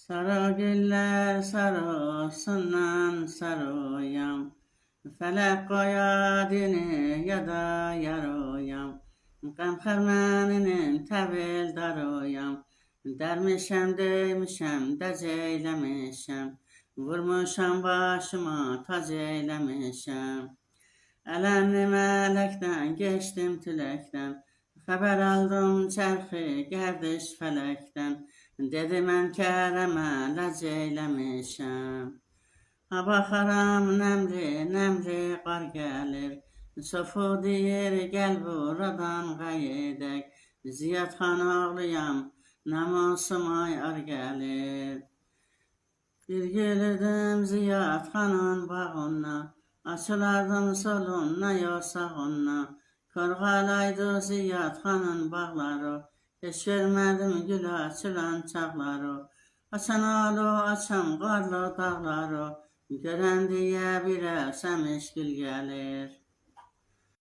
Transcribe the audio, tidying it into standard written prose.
Sarı güller sarısından sarıyam. Felek koya dini ya da yarıyam. Qamxarmanının təbil darıyam. Dermişem demişem deceylemişem. Vurmuşam başıma tac eylemişem. Əlenli mələkdən geçtim tüləkdən. Xəbər aldım çərxi gərdiş fələkdən. Dedi mən kərəmə ləc eyləmişəm. Ha baxaram nəmli qar gəlir. Sofu deyir gəl buradan qayıdək. Ziyadxan ağlayam namusuma ar gəlir. Bir gelirdim Ziyadxanın bağına. Açılardım soluna yok sağına. Korğalaydı Ziyadxanın bağları. Heç görmədim gül açılan çağları. Açan alı açam qarlı dağları. Görən deyə bir ərsəmiş gül gəlir.